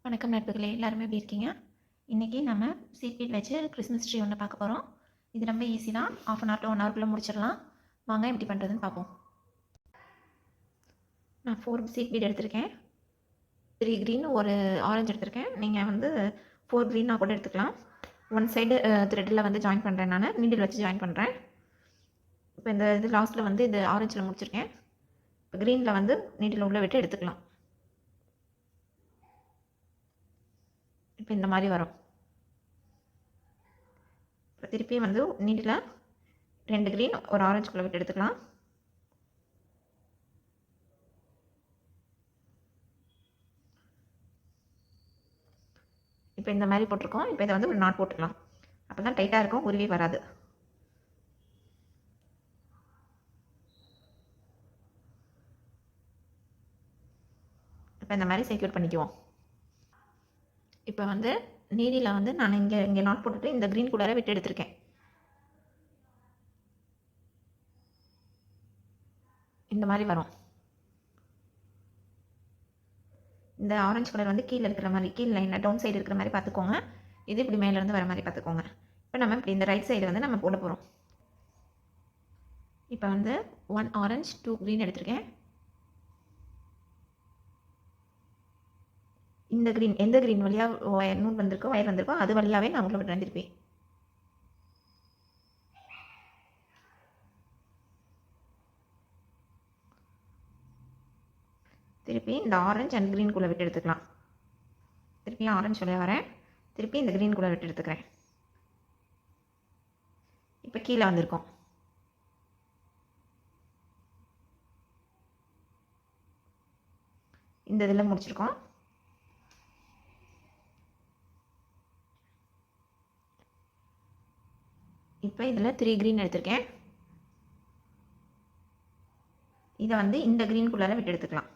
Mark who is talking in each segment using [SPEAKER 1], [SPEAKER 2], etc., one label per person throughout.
[SPEAKER 1] வணக்கம் நட்புகளே, எல்லாருமே எப்படி இருக்கீங்க? இன்றைக்கி நம்ம சீட் பீட் வச்சு கிறிஸ்மஸ் ட்ரீ ஒன்று பார்க்க போகிறோம். இது ரொம்ப ஈஸி தான். 1/2 to 1 hourக்குள்ளே முடிச்சிடலாம். வாங்க எப்படி பண்ணுறதுன்னு பார்ப்போம். நான் 4 சீட் பீட் எடுத்திருக்கேன். 3 க்ரீன், ஒரு ஆரஞ்சு எடுத்திருக்கேன். நீங்கள் வந்து 4 க்ரீனாக கூட எடுத்துக்கலாம். ஒன் சைடு த்ரெட்டில் வந்து ஜாயின் பண்ணுறேன், நான் நீடில் வச்சு ஜாயின் பண்ணுறேன். இப்போ இந்த இது லாஸ்ட்டில் வந்து இது ஆரஞ்சில் முடிச்சிருக்கேன். இப்போ க்ரீனில் வந்து நீடில் உள்ளே விட்டு எடுத்துக்கலாம். இப்போ இந்த மாதிரி வரும். இப்போ திருப்பி வந்து நீடில் 2 க்ரீன், ஒரு ஆரஞ்சுக்குள்ளே விட்டு எடுத்துக்கலாம். இப்போ இந்த மாதிரி போட்டிருக்கோம். இப்போ இதை வந்து ஒரு நாட் போட்டுக்கலாம். அப்போ தான் டைட்டாக இருக்கும், உருவி வராது. இப்போ இந்த மாதிரி செக்யூர் பண்ணிக்குவோம். இப்போ வந்து நீடியில் வந்து நான் இங்கே நாட் போட்டுட்டு இந்த க்ரீன் கலரை விட்டு எடுத்திருக்கேன். இந்த மாதிரி வரும். இந்த ஆரஞ்சு கலர் வந்து கீழே இருக்கிற மாதிரி, கீழே லைனில் டவுன் சைடு இருக்கிற மாதிரி பார்த்துக்கோங்க. இது இப்படி மேலேருந்து வர மாதிரி பார்த்துக்கோங்க. இப்போ நம்ம இப்படி இந்த ரைட் சைடு வந்து நம்ம போட போகிறோம். இப்போ வந்து 1 ஆரஞ்சு 2 க்ரீன் எடுத்திருக்கேன். இந்த க்ரீன், எந்த க்ரீன் வழியாக நூல் வந்திருக்கோ, வயர் வந்திருக்கோ, அது வழியாகவே நான் உள்ள விட்டுறேன். திருப்பி இந்த ஆரஞ்சு அண்ட் க்ரீன் குள்ளே விட்டு எடுத்துக்கலாம். திருப்பி ஆரஞ்சு வழியாக வரேன். திருப்பி இந்த க்ரீன் குள்ளே விட்டு எடுத்துக்கிறேன். இப்போ கீழே வந்திருக்கோம். இந்த இதில் முடிச்சிருக்கோம். இப்போ இதில் 3 க்ரீன் எடுத்திருக்கேன். இதை வந்து இந்த க்ரீனுக்குள்ளார விட்டு எடுத்துக்கலாம்.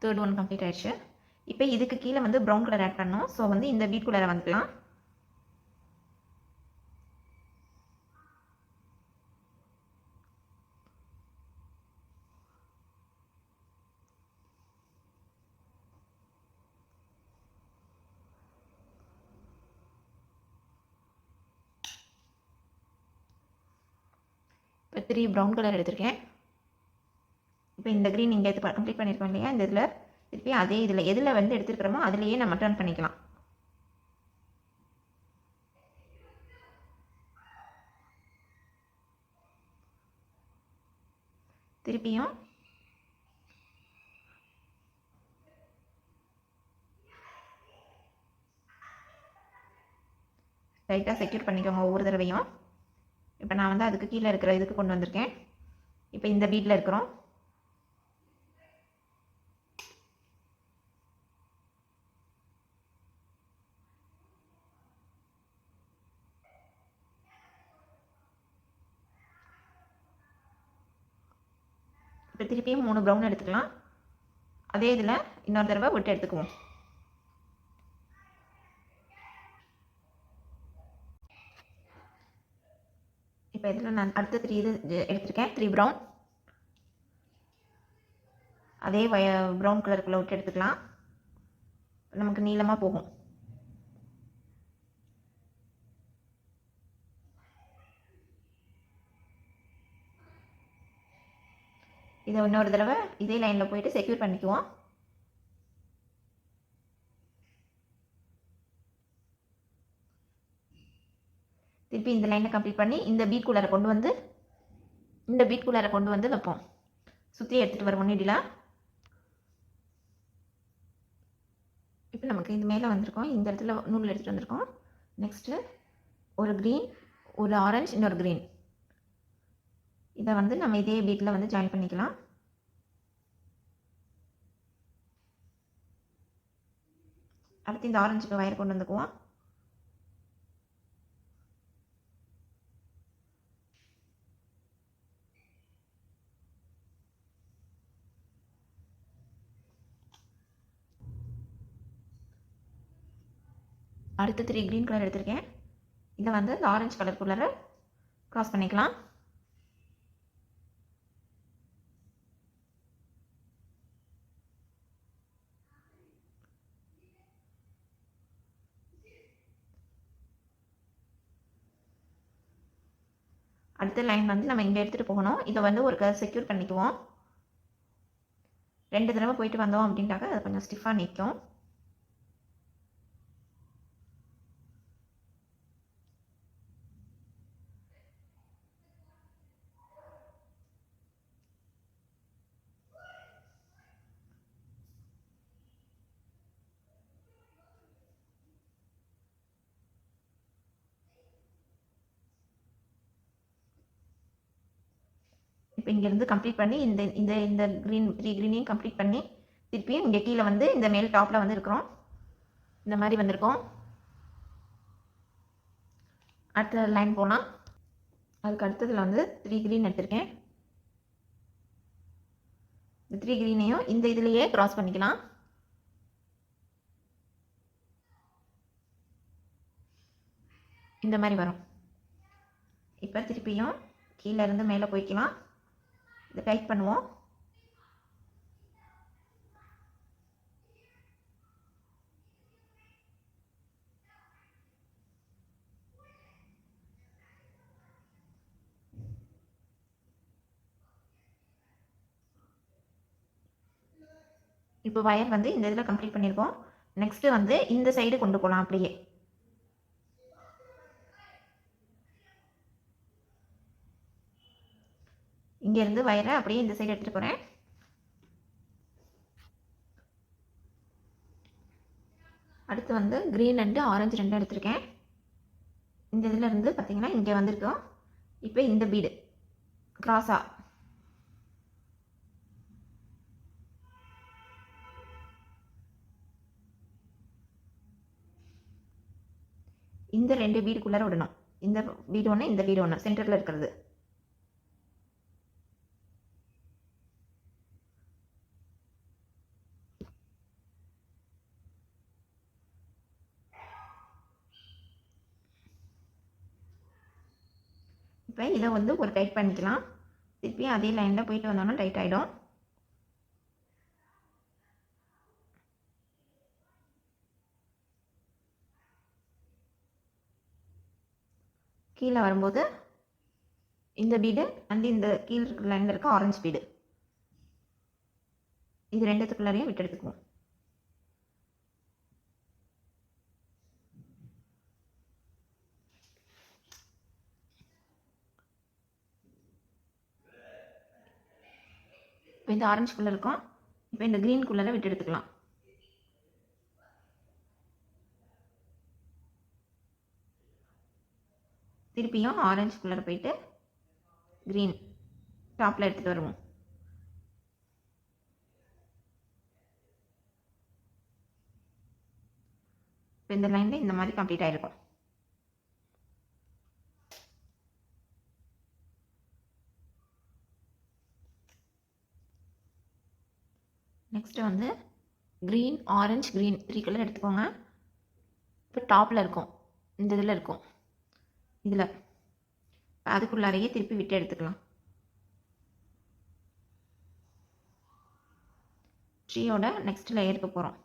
[SPEAKER 1] தேர்ட் ஒன் கம்ப்ளீட் ஆயிடுச்சு. இப்போ இதுக்கு கீழே வந்து ப்ரௌன் கலர் ஆட் பண்ணோம். ஸோ வந்து இந்த பீட் குள்ளார வந்துக்கலாம். இப்போ 3 ப்ரௌன் கலர் எடுத்திருக்கேன். இப்போ இந்த க்ரீன் இங்கே எடுத்து கம்ப்ளீட் பண்ணியிருக்கோம் இல்லையா, இந்த இதில் திருப்பி அதே இதில் எதில் வந்து எடுத்துருக்கிறோமோ அதுலேயே நம்ம டர்ன் பண்ணிக்கலாம். திருப்பியும் லைட்டாக செக்யூர் பண்ணிக்கோங்க ஒவ்வொரு தடவையும். இப்போ நான் வந்து அதுக்கு கீழே இருக்கிற இதுக்கு கொண்டு வந்திருக்கேன். இப்போ இந்த பீட்டில் இருக்கிறோம். இப்போ திருப்பியும் 3 ப்ரௌன் எடுத்துக்கலாம். அதே இதில் இன்னொரு தடவை விட்டு எடுத்துக்குவோம். இப்போ இதில் நான் அடுத்த 3 இது எடுத்திருக்கேன். 3 ப்ரௌன், அதே ப்ரௌன் கலருக்குள்ளே விட்டு எடுத்துக்கலாம். நமக்கு நீளமாக போகும். இதை இன்னொரு தடவை இதே லைனில் போயிட்டு செக்யூர் பண்ணிக்குவோம். திருப்பி இந்த லைனை கம்ப்ளீட் பண்ணி இந்த பீட் குள்ளார கொண்டு வந்து வைப்போம். சுற்றி எடுத்துகிட்டு வருவோம் நீடிலாம். இப்போ நமக்கு இது மேலே வந்திருக்கோம். இந்த இடத்துல நூல் எடுத்துகிட்டு வந்திருக்கோம். நெக்ஸ்ட்டு ஒரு க்ரீன், ஒரு ஆரஞ்சு, இன்னொரு க்ரீன். இதை வந்து நம்ம இதே பீட்டில் வந்து ஜாயின் பண்ணிக்கலாம். அடுத்து இந்த ஆரஞ்சுக்கு வயர் கொண்டு வந்துக்குவோம். அடுத்து 3 க்ரீன் கலர் எடுத்திருக்கேன். இதை வந்து இந்த ஆரஞ்சு கலருக்குள்ளார க்ராஸ் பண்ணிக்கலாம். அடுத்த லைன் வந்து நம்ம இங்கே எடுத்துகிட்டு போகணும். இதை வந்து ஒரு செக்யூர் பண்ணிக்குவோம். 2 தடவை போயிட்டு வந்தோம் அப்படின்ட்டாக்க அது கொஞ்சம் ஸ்டிஃபாக நிற்கும். இப்போ இங்கேருந்து கம்ப்ளீட் பண்ணி இந்த இந்த இந்த க்ரீன் 3 க்ரீனையும் கம்ப்ளீட் பண்ணி திருப்பியும் இங்கே கீழே வந்து இந்த மேல் டாப்பில் வந்து இருக்கிறோம். இந்த மாதிரி வந்திருக்கோம். அடுத்த லைன் போனால் அதுக்கு அடுத்ததில் வந்து 3 க்ரீன் எடுத்திருக்கேன். இந்த 3 க்ரீனையும் இந்த இதுலேயே க்ராஸ் பண்ணிக்கலாம். இந்த மாதிரி வரும். இப்போ திருப்பியும் கீழே இருந்து மேலே போய்க்கலாம். இதை டைட் பண்ணுவோம். இப்போ வயர் வந்து இந்த இதில் கம்ப்ளீட் பண்ணியிருக்கோம். நெக்ஸ்ட்டு வந்து இந்த சைடு கொண்டு போகலாம். அப்படியே இங்கேருந்து வயரை அப்படியே இந்த சைடு எடுத்துகிட்டு போகிறேன். அடுத்து வந்து க்ரீன் அண்டு ஆரஞ்சு 2 எடுத்திருக்கேன். இந்த இதில் இருந்து பார்த்தீங்கன்னா இங்கே வந்திருக்கோம். இப்போ இந்த பீடு கிராஸாக இந்த 2 பீடுக்குள்ளார விடணும். இந்த பீடு ஒன்று, இந்த பீடு ஒன்று, சென்டரில் இருக்கிறது. இப்போ இதை வந்து ஒரு டைட் பண்ணிக்கலாம். திருப்பி அதே லைனில் போயிட்டு வந்தோன்னா டைட் ஆகிடும். கீழே வரும்போது இந்த பீடு அண்ட் இந்த கீழே இருக்கிற லைனில் இருக்க ஆரஞ்சு பீடு, இது 2த்துக்குள்ளாரையும் விட்டு எடுத்துக்குவோம். இப்போ இந்த ஆரஞ்சுக்குள்ளே இருக்கும். இப்போ இந்த க்ரீனுக்குள்ளே விட்டு எடுத்துக்கலாம். திருப்பியும் ஆரஞ்சுக்குள்ளே போயிட்டு க்ரீன் டாப்பில் எடுத்துகிட்டு வருவோம். இப்போ இந்த லைனில் இந்த மாதிரி கம்ப்ளீட் ஆகிருக்கும். நெக்ஸ்ட்டு வந்து க்ரீன் ஆரஞ்சு க்ரீன் 3 கலர் எடுத்துக்கோங்க. இப்போ டாப்பில் இருக்கும், இந்த இதில் இருக்கும், இதில் அதுக்குள்ளாரையே திருப்பி விட்டு எடுத்துக்கலாம். ட்ரீயோட நெக்ஸ்ட் லேயருக்கு போகிறோம்.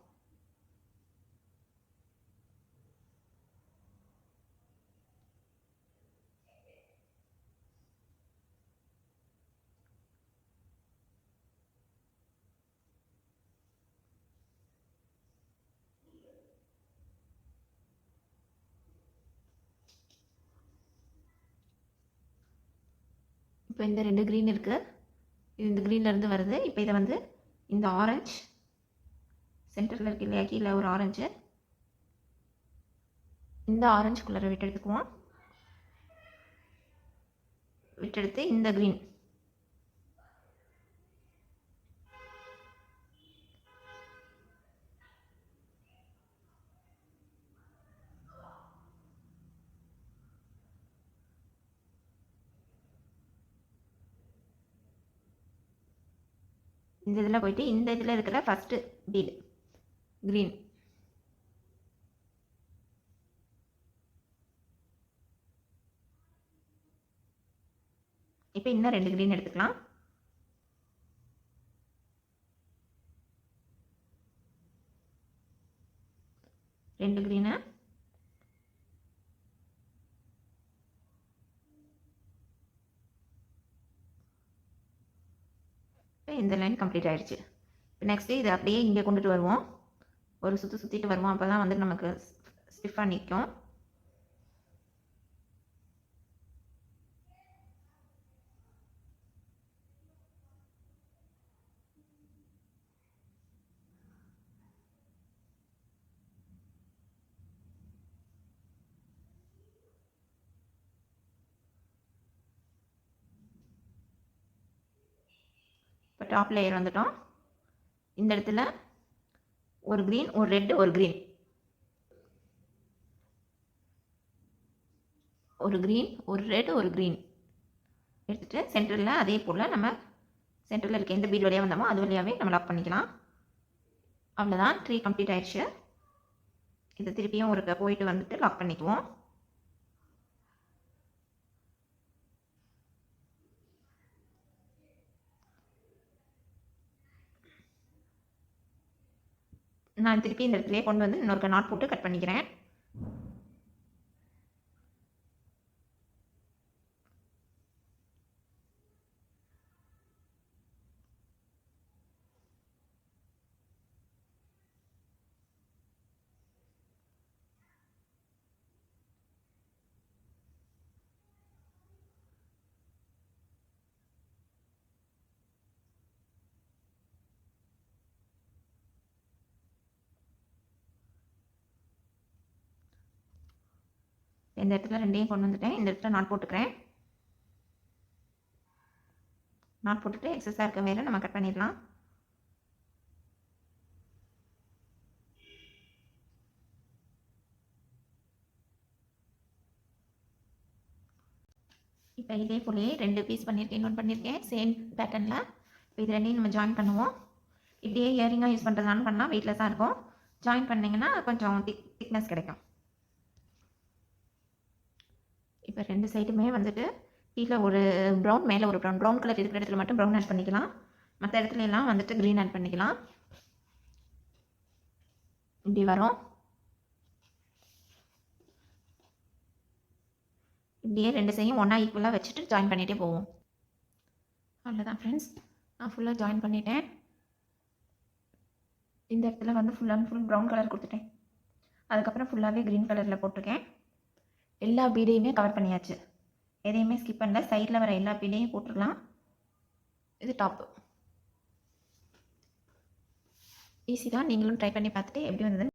[SPEAKER 1] இப்போ இந்த 2 க்ரீன் இருக்குது, இது இந்த க்ரீன்லேருந்து வருது. இப்போ இதை வந்து இந்த ஆரஞ்சு சென்டரில் இருக்கு இல்லையா, கீழே ஒரு ஆரஞ்சு, இந்த ஆரஞ்சுக்குள்ளே விட்டு எடுத்துக்குவோம். விட்டெடுத்து இந்த க்ரீன் இந்த இதில் போயிட்டு இந்த இதில் இருக்கிற ஃபஸ்ட்டு பீடு க்ரீன், இப்போ இன்னும் 2 க்ரீன் எடுத்துக்கலாம். ரெண்டு க்ரீனு இப்போ இந்த லைன் கம்ப்ளீட் ஆகிடுச்சு. இப்போ நெக்ஸ்ட்டு இதை அப்படியே இங்கே கொண்டுட்டு வருவோம். ஒரு சுற்றிட்டு வருவோம். அப்போ தான் வந்து நமக்கு ஸ்டிஃபாக நிற்கும். இப்போ டாப் லேயர் வந்துட்டோம். இந்த இடத்துல ஒரு க்ரீன், ஒரு ரெட், ஒரு க்ரீன், ஒரு க்ரீன், ஒரு ரெட், ஒரு க்ரீன் எடுத்துகிட்டு சென்டரில் அதே போல் நம்ம சென்டரில் இருக்க எந்த பீட் வழியாக வந்தோமோ அது வழியாகவே நம்ம லாக் பண்ணிக்கலாம். அவ்வளோதான், ட்ரீ கம்ப்ளீட் ஆயிடுச்சு. இதை திருப்பியும் ஒரு போயிட்டு வந்துட்டு லாக் பண்ணிக்குவோம். நான் திருப்பி இந்த இடத்துலேயே கொண்டு வந்து இன்னொரு நாட் போட்டு கட் பண்ணிக்கிறேன். இந்த இடத்துல ரெண்டையும் கொண்டு வந்துட்டேன். இந்த இடத்துல நாட் போட்டுக்கிறேன். நாட் போட்டுட்டு எக்ஸஸாக இருக்க வேலை நம்ம கட் பண்ணிடலாம். இப்போ இதே போலயே 2 பீஸ் பண்ணியிருக்கேன், இன்னொன்று பண்ணியிருக்கேன் சேம் பேட்டர்னில். இப்போ இது ரெண்டையும் நம்ம ஜாயின் பண்ணுவோம். இப்படியே இயரிங்காக யூஸ் பண்ணுறதுனாலும் பண்ணலாம், வெயிட்லெஸ்ஸாக இருக்கும். ஜாயின் பண்ணிங்கன்னா கொஞ்சம் திக்னஸ் கிடைக்கும். இப்போ 2 சைடுமே வந்துட்டு கீழே ஒரு ப்ரௌன், மேலே ஒரு ப்ரௌன் கலர் இருக்கிற இடத்துல மட்டும் ப்ரௌன் ஆட் பண்ணிக்கலாம். மற்ற இடத்துல எல்லாம் வந்துட்டு க்ரீன் ஆட் பண்ணிக்கலாம். இப்படி வரும். இப்படியே 2 சைடும் ஒன்றா ஈக்குவலாக வச்சுட்டு ஜாயின் பண்ணிகிட்டே போவோம். அவ்வளோதான் ஃப்ரெண்ட்ஸ், நான் ஃபுல்லாக ஜாயின் பண்ணிட்டேன். இந்த இடத்துல வந்து full and full brown colour கொடுத்துட்டேன். அதுக்கப்புறம் ஃபுல்லாகவே க்ரீன் கலரில் போட்டிருக்கேன். எல்லா பீடையுமே கவர் பண்ணியாச்சு, எதையுமே ஸ்கிப் பண்ணல. சைடில் வர எல்லா பீடையும் போட்டுடலாம். இது டாப்பு. ஈஸி தான், நீங்களும் ட்ரை பண்ணி பார்த்துட்டு எப்படி வந்ததுன்னு